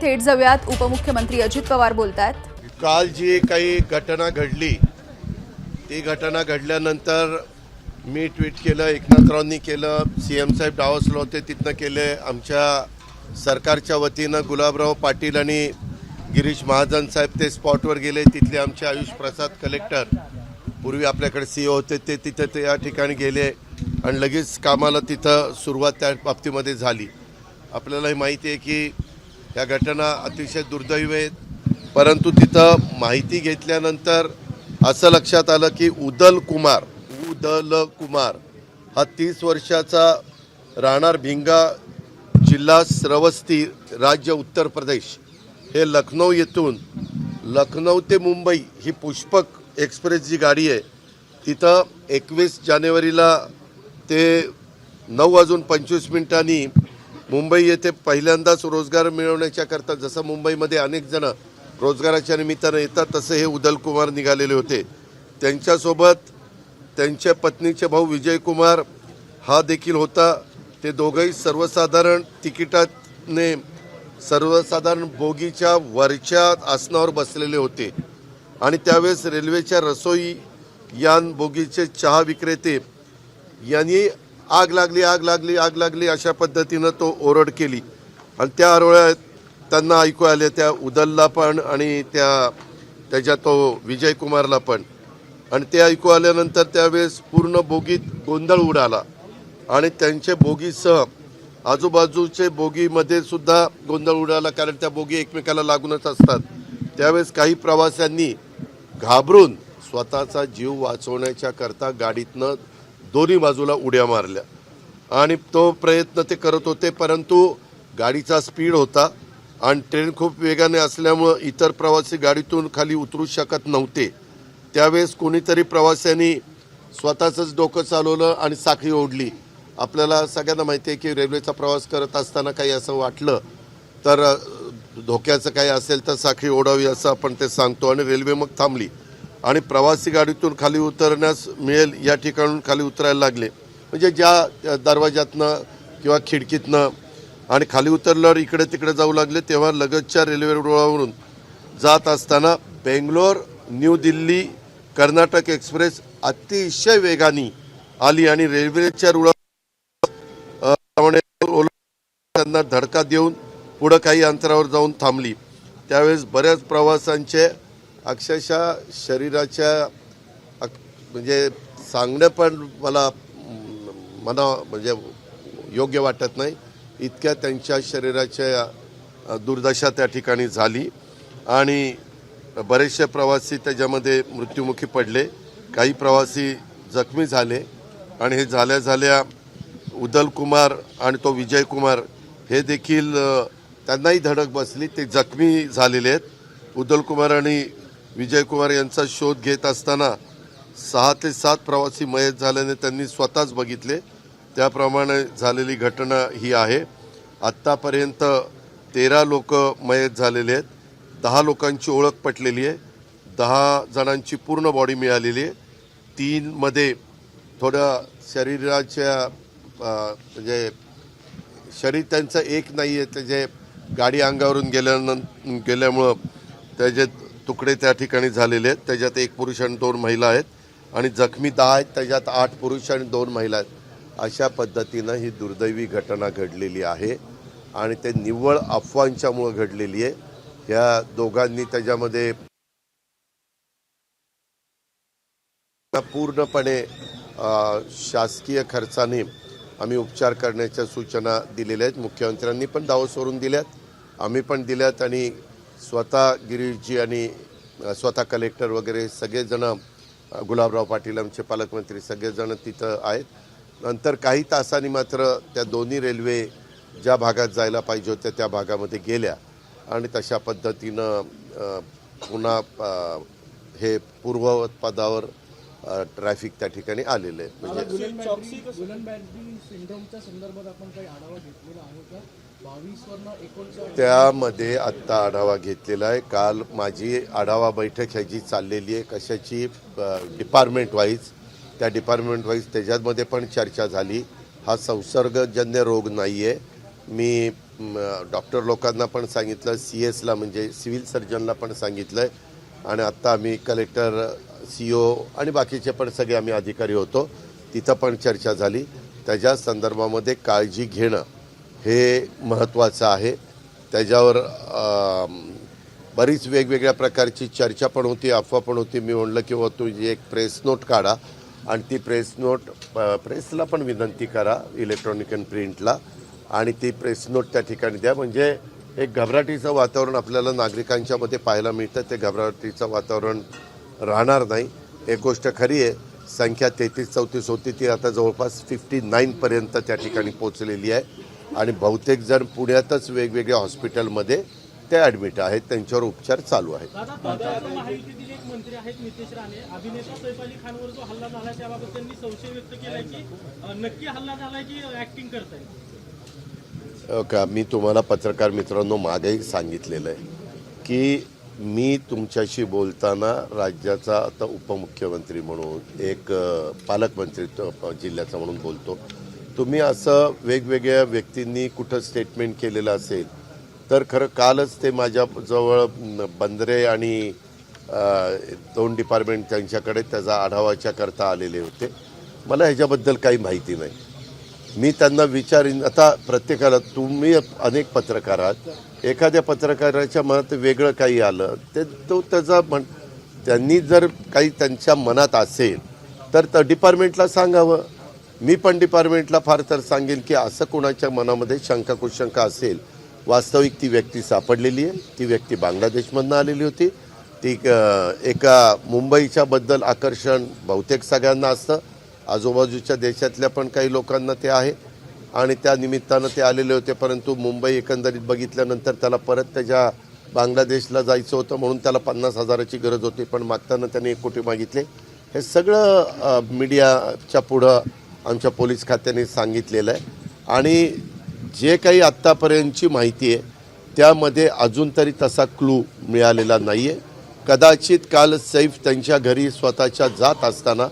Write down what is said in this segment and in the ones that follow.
थेट जाऊयात. उपमुख्यमंत्री अजित पवार बोलतायत. काल जी काही घटना घडली ती घटना घडल्यानंतर मी ट्विट केलं, एकनाथरावांनी केलं, सीएम साहेब डावसले होते तिथनं केले, आमच्या सरकारच्या वतीनं गुलाबराव पाटील आणि गिरीश महाजन साहेब ते स्पॉटवर गेले. तिथले आमचे आयुष प्रसाद कलेक्टर, पूर्वी आपल्याकडे सीओ होते, ते तिथे ते या ठिकाणी गेले आणि लगेच कामाला तिथं सुरुवात त्या बाबतीमध्ये झाली. आपल्यालाही माहिती आहे की या घटना अतिशय दुर्दैवी आहेत, परंतु तिथं माहिती घेतल्यानंतर असं लक्षात आलं की उदल कुमार हा 30 वर्षाचा राहणार भिंगा, जिल्हा श्रावस्ती, राज्य उत्तर प्रदेश, हे लखनौ येथून लखनौ ते मुंबई ही पुष्पक एक्सप्रेस जी गाडी आहे तिथं 21 जानेवारीला ते 9:25 मुंबई येथे पहिल्यांदाच रोजगार मिळवण्याच्या करता, जसं मुंबईमध्ये अनेक जण रोजगाराच्या निमित्तानं येतात तसे हे उदल कुमार निघालेले होते. त्यांच्यासोबत त्यांच्या पत्नीचे भाऊ विजय कुमार हा देखील होता. ते दोघंही सर्वसाधारण तिकिटाने सर्वसाधारण बोगीच्या वरच्या आसनावर बसलेले होते आणि त्यावेळेस रेल्वेच्या रसोई यान बोगीचे चहा विक्रेते यांनी आग लागली अशा पद्धतीनं तो ओरड केली आणि त्या आरोळ्यात त्यांना ऐकू आले, त्या उदलला पण आणि त्याच्या तो विजय कुमारला पण. आणि ते ऐकू आल्यानंतर त्यावेळेस पूर्ण बोगीत गोंधळ उडाला आणि त्यांच्या बोगीसह आजूबाजूचे बोगीमध्ये सुद्धा गोंधळ उडाला, कारण त्या बोगी एकमेकाला लागूनच असतात. त्यावेळेस काही प्रवाशांनी घाबरून स्वतःचा जीव वाचवण्याच्या करता गाडीतनं दोन्ही बाजूला उड्या मारल्या आणि तो प्रयत्न ते करत होते, परंतु गाडीचा स्पीड होता आणि ट्रेन खूप वेगाने असल्यामुळं इतर प्रवासी गाडीतून खाली उतरू शकत नव्हते. त्यावेळेस कोणीतरी प्रवाशांनी स्वतःचंच डोकं चालवलं आणि साखळी ओढली. आपल्याला सगळ्यांना माहिती आहे की रेल्वेचा प्रवास करत असताना काही असं वाटलं तर धोक्याचं काही असेल तर साखळी ओढावी असं आपण ते सांगतो आणि रेल्वे मग थांबली आणि प्रवासी गाडीतून खाली उतरण्यास मिळेल या ठिकाणून खाली उतरायला लागले, म्हणजे ज्या दरवाजातनं किंवा खिडकीतनं, आणि खाली उतरल्यावर इकडे तिकडे जाऊ लागले. तेव्हा लगतच्या रेल्वे रुळावरून जात असताना बेंगलोर न्यू दिल्ली कर्नाटक एक्सप्रेस अतिशय वेगाने आली आणि रेल्वेच्या रुळावर त्यांना धडका देऊन पुढं काही अंतरावर जाऊन थांबली. त्यावेळेस बऱ्याच प्रवाशांचे अक्षरशः शरीराच्या म्हणजे सांगणं पण मला म्हणजे योग्य वाटत नाही, इतक्या त्यांच्या शरीराच्या दुर्दशा त्या ठिकाणी झाली आणि बरेचसे प्रवासी त्याच्यामध्ये मृत्युमुखी पडले, काही प्रवासी जखमी झाले आणि हे झाल्या उदल कुमार आणि तो विजय कुमार हे देखील त्यांनाही धडक बसली, ते जखमी झालेले आहेत. उदल कुमार आणि विजय कुमार यांचा शोध घेत असताना 6 ते 7 प्रवासी मयत झाल्याने त्यांनी स्वतःच बघितले. त्याप्रमाणे झालेली घटना ही आहे. आत्तापर्यंत 13 लोक मयत झालेले आहेत, 10 लोकांची ओळख पटलेली आहे, 10 जणांची पूर्ण बॉडी मिळालेली आहे. 3 मध्ये थोडं शरीराच्या म्हणजे शरीर त्यांचं एक नाही आहे, त्याचे गाडी अंगावरून गेल्यामुळं त्याचे तुकडे त्या ठिकाणी झालेले आहेत. त्याच्यात 1 पुरुष आणि 2 महिला आहेत आणि जखमी 10 आहेत, त्याच्यात 8 पुरुष आणि 2 महिला आहेत. अशा पद्धतीनं ही दुर्दैवी घटना घडलेली आहे आणि ते निव्वळ अफवांच्यामुळं घडलेली आहे. या दोघांनी त्याच्यामध्ये पूर्णपणे शासकीय खर्चाने आम्ही उपचार करण्याच्या सूचना दिलेल्या आहेत. मुख्यमंत्र्यांनी पण दावोसवरून दिल्यात, आम्ही पण दिल्यात आणि स्वतः गिरीशजी आणि स्वतः कलेक्टर वगैरे सगळेजण, गुलाबराव पाटील आमचे पालकमंत्री सगळेजण तिथं आहेत. नंतर काही तासांनी मात्र त्या दोन्ही रेल्वे ज्या भागात जायला पाहिजे होत्या त्या भागामध्ये गेल्या आणि तशा पद्धतीनं पुन्हा हे पूर्ववत पदावर ट्रॅफिक त्या ठिकाणी आलेलं आहे. म्हणजे त्यामध्ये आत्ता आढावा घेतलेला आहे. काल माझी आढावा बैठक ह्याची चाललेली आहे, कशाची, डिपार्टमेंट वाईज. त्या डिपार्टमेंट वाईज त्याच्यामध्ये पण चर्चा झाली. हा संसर्गजन्य रोग नाही आहे. मी डॉक्टर लोकांना पण सांगितलं, CS ला म्हणजे सिव्हिल सर्जनला पण सांगितलं आहे आणि आत्ता आम्ही कलेक्टर, CO आणि बाकीचे पण सगळे आम्ही अधिकारी होतो, तिथं पण चर्चा झाली. त्याच्या संदर्भामध्ये काळजी घेणं हे महत्त्वाचं आहे. त्याच्यावर बरीच वेगवेगळ्या प्रकारची चर्चा पण होती, अफवा पण होती. मी म्हणलं की तुम्ही एक प्रेस नोट काढा आणि ती प्रेस नोट प्रेसला पण विनंती करा, इलेक्ट्रॉनिक अँड प्रिंटला, आणि ती प्रेस नोट त्या ठिकाणी द्या. म्हणजे एक घबराटीचं वातावरण आपल्याला नागरिकांच्या मध्ये पाहायला मिळतं. ते घबराटीचं वातावरण राहणार नाही. एक गोष्ट खरी आहे, संख्या 33-34 होती, ती आता जवळपास 59पर्यंत त्या ठिकाणी पोचलेली आहे आणि बहुतेक जण पुण्यातच वेगवेगळ्या हॉस्पिटलमध्ये ते ॲडमिट आहेत, त्यांच्यावर उपचार चालू आहेत. महायुतीतील एक मंत्री आहेत नितेश राणे, अभिनेता सैफ अली खानवर जो हल्ला झाला त्याबाबत त्यांनी संशय व्यक्त केलाय की नक्की हल्ला झालाय की ऍक्टिंग करताय. का मी तुम्हाला पत्रकार मित्रांनो मागेही सांगितलेलं आहे की मी तुमच्याशी बोलताना राज्याचा आता उपमुख्यमंत्री म्हणून, एक पालकमंत्री जिल्ह्याचा म्हणून बोलतो. तुम्ही असं वेगवेगळ्या व्यक्तींनी कुठं स्टेटमेंट केलेलं असेल तर खरं कालच ते माझ्याजवळ बंदरे आणि 2 डिपार्टमेंट त्यांच्याकडे त्याचा आढावाच्या करता आलेले होते. मला ह्याच्याबद्दल काही माहिती नाही. मी त्यांना विचारीन. आता प्रत्येकाला, तुम्ही अनेक पत्रकार आहात, एखाद्या पत्रकाराच्या मनात वेगळं काही आलं तो त्याचा त्यांनी जर काही त्यांच्या मनात असेल तर डिपार्टमेंटला सांगावं. मी पण डिपार्टमेंटला फार तर सांगेन की असं कोणाच्या मनामध्ये शंका कुशंका असेल, वास्तविक ती व्यक्ती सापडलेली आहे. ती व्यक्ती बांगलादेशमधनं आलेली होती. ती एका मुंबईच्या बद्दल आकर्षण बहुतेक सगळ्यांना असतं, आजूबाजूच्या देशातल्या पण काही लोकांना ते आहे आणि त्या निमित्तानं ते आलेले होते. परंतु मुंबई एकंदरीत बघितल्यानंतर त्याला परत त्याच्या बांगलादेशला जायचं होतं, म्हणून त्याला 50,000ची गरज होती, पण मागताना त्याने 1 कोटी मागितले. हे सगळं मीडियाच्या पुढं आमच्या पोलीस खात्याने सांगितलेलं आहे आणि जे काही आत्तापर्यंतची माहिती आहे त्यामध्ये अजून तरी तसा क्लू मिळालेला नाही आहे. कदाचित काल सैफ त्यांच्या घरी स्वतःच्या जात असताना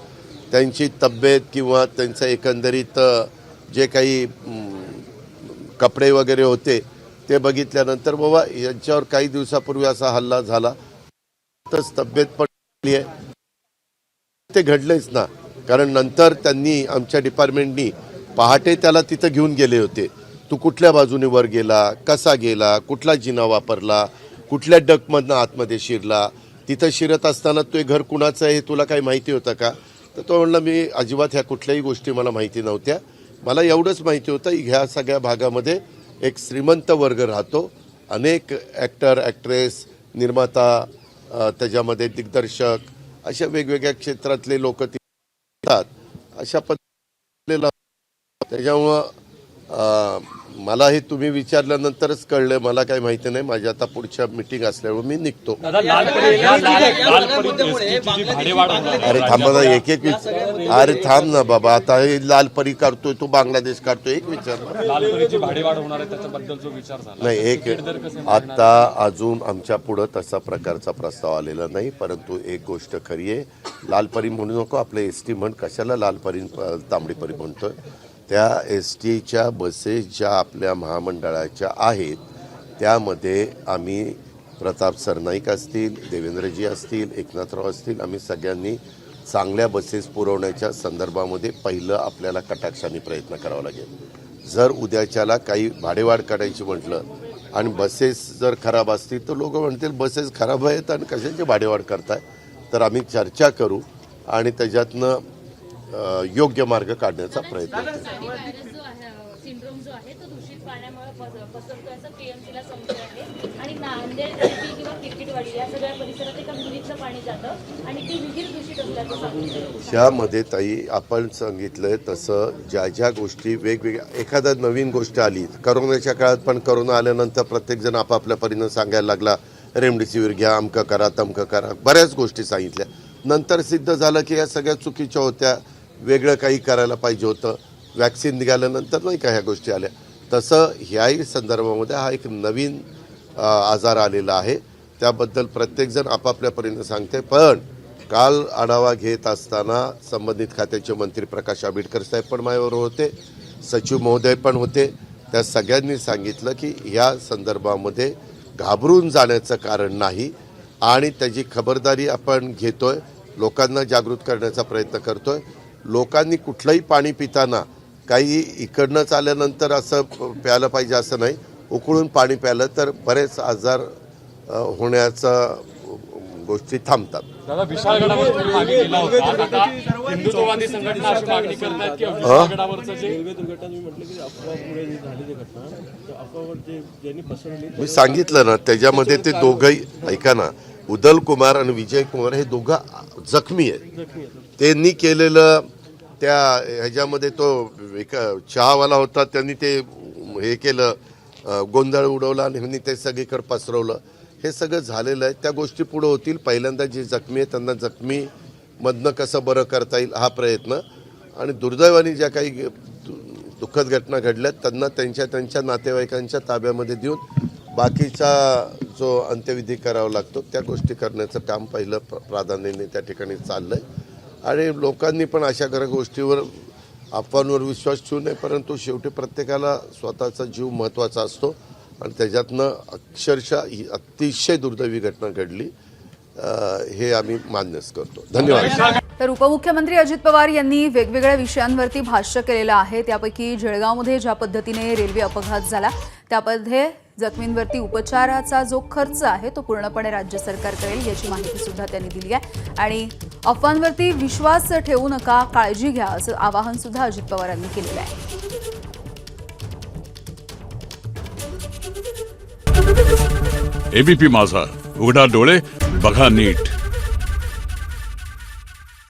त्यांची तब्येत किंवा त्यांचं एकंदरीत जे काही कपडे वगैरे होते ते बघितल्यानंतर बाबा यांच्यावर काही दिवसापूर्वी असा हल्ला झाला तर तब्येत पण आहे, ते घडलेच ना. कारण नंतर त्यांनी, आमच्या डिपार्टमेंटनी पहाटे त्याला तिथं घेऊन गेले होते. तू कुठल्या बाजूने वर गेला, कसा गेला, कुठला जिना वापरला, कुठल्या डकमधनं आतमध्ये शिरला, तिथं शिरत असताना ते घर कुणाचं आहे हे तुला काही माहिती होतं का? तर तो म्हणला मी अजिबात ह्या कुठल्याही गोष्टी मला माहिती नव्हत्या. मला एवढंच माहिती होतं ह्या सगळ्या भागामध्ये एक श्रीमंत वर्ग राहतो, अनेक ॲक्टर, ॲक्ट्रेस, निर्माता, त्याच्यामध्ये दिग्दर्शक, अशा वेगवेगळ्या क्षेत्रातले लोक येतात. अशा पद्धतीने त्याच्यामुळं मला हे तुम्ही विचारल्यानंतरच कळलं. मला काही माहिती नाही. माझी आता पुढच्या मीटिंग असल्यामुळे मी निघतो. अरे थांबा ना, एक एक अरे थांब ना बाबा, आता हे लालपरी काढतोय तू, बांगलादेश काढतोय, एक विचार नाही. एक आता अजून आमच्या पुढं तसा प्रकारचा प्रस्ताव आलेला नाही. परंतु एक गोष्ट खरी आहे, लालपरी म्हणू नको, आपले ST म्हण, कशाला लालपरी तांबडीपरी म्हणतोय. त्या STच्या बसेस ज्या आपल्या महामंडळाच्या आहेत त्यामध्ये आम्ही प्रताप सरनाईक असतील, देवेंद्रजी असतील, एकनाथराव असतील, आम्ही सगळ्यांनी चांगल्या बसेस पुरवण्याच्या संदर्भामध्ये पहिलं आपल्याला कटाक्षाने प्रयत्न करावा लागेल. जर उद्याच्याला काही भाडेवाढ काढायची म्हटलं आणि बसेस जर खराब असतील तर लोक म्हणतील बसेस खराब आहेत आणि कशाची भाडेवाढ करताय. तर आम्ही चर्चा करू आणि त्याच्यातनं योग्य मार्ग काढण्याचा प्रयत्न करू. सिंड्रोम जो आहे तो दूषित पाण्यामुळे पसरतो असं TMCला संशय आहे आणि नांदेड किंवा क्रिकेटवाडी या सगळ्या परिसरात एका विहिरीतलं पाणी जातं आणि ती विहीर दूषित असल्याचं सांगितलं. ह्यामध्ये ताई आपण सांगितलंय तसं ज्या ज्या गोष्टी वेगवेगळ्या, एखादा नवीन गोष्ट आली, करोनाच्या काळात पण करोना आल्यानंतर प्रत्येकजण आपापल्या परीनं सांगायला लागला, रेमडेसिवीर घ्या, अमकं करा, तमकं करा, बऱ्याच गोष्टी सांगितल्या. नंतर सिद्ध झालं की या सगळ्या चुकीच्या होत्या, वेगळं काही करायला पाहिजे होतं. वॅक्सिन निघाल्यानंतर नाही का ह्या गोष्टी आल्या. तसं ह्याही संदर्भामध्ये हा एक नवीन आजार आलेला आहे. त्याबद्दल प्रत्येकजण आपापल्या परीने सांगते. पण काल आढावा घेत असताना संबंधित खात्याचे मंत्री प्रकाश आंबेडकर साहेब पण माझ्याबरोबर होते, सचिव महोदय पण होते त्या सगळ्यांनी सांगितलं की ह्या संदर्भामध्ये घाबरून जाण्याचं कारण नाही आणि त्याची खबरदारी आपण घेतोय, लोकांना जागृत करण्याचा प्रयत्न करतोय. लोकांनी कुठलंही पाणी पिताना काही इकडनंच आल्यानंतर असं प्यायलं पाहिजे असं नाही. उकळून पाणी प्यायलं तर बरेच आजार होण्याचा गोष्टी थांबतात. दादा विशाळगडावर तुम्ही मागे गेला होता, आता हिंदुत्ववादी संघटना अशी मागणी करतात की विशाळगडावरचं जे रेल्वे दुर्घटना मी म्हटलं की अफवामुळे झालेली घटना, तर अफवावर जे ज्यांनी पसरवली मी सांगितलं ना, त्याच्यामध्ये ते दोघंही ऐका ना, उदल कुमार आणि विजय कुमार हे दोघं जखमी आहेत. त्यांनी केलेलं त्या ह्याच्यामध्ये तो एक चहावाला होता, त्यांनी ते हे केलं, गोंधळ उडवला आणि ह्यांनी ते सगळीकडे पसरवलं. हे सगळं झालेलं आहे. त्या गोष्टी पुढे होतील. पहिल्यांदा जे जखमी आहेत त्यांना जखमीमधनं कसं बरं करता येईल हा प्रयत्न, आणि दुर्दैवाने ज्या काही दुःखद घटना घडल्यात त्यांना त्यांच्या नातेवाईकांच्या ताब्यामध्ये देऊन बाकीचा जो अंत्यविधी करावा लागतो त्या गोष्टी करण्याचं काम पहिलं प्राधान्याने त्या ठिकाणी चाललं आहे. आणि लोकांनी पण अशा गोष्टीवर अफवांवर विश्वास ठेवू नये, परंतु शेवटी प्रत्येकाला स्वतःचा जीव महत्त्वाचा असतो आणि त्याच्यातनं अक्षरशः ही अतिशय दुर्दैवी घटना घडली, हे आम्ही मान्यच करतो. धन्यवाद. तर उपमुख्यमंत्री अजित पवार यांनी वेगवेगळ्या विषयांवरती भाष्य केलेलं आहे. त्यापैकी जळगावमध्ये ज्या पद्धतीने रेल्वे अपघात झाला त्यामध्ये जखमींवरती उपचाराचा जो खर्च आहे तो पूर्णपणे राज्य सरकार करेल याची माहिती सुद्धा त्यांनी दिली आहे. आणि अफवांवरती विश्वास ठेवू नका, काळजी घ्या असं आवाहन सुद्धा अजित पवार यांनी केलेलं आहे. एबीपी माझा, उघडा डोळे बघा नीट.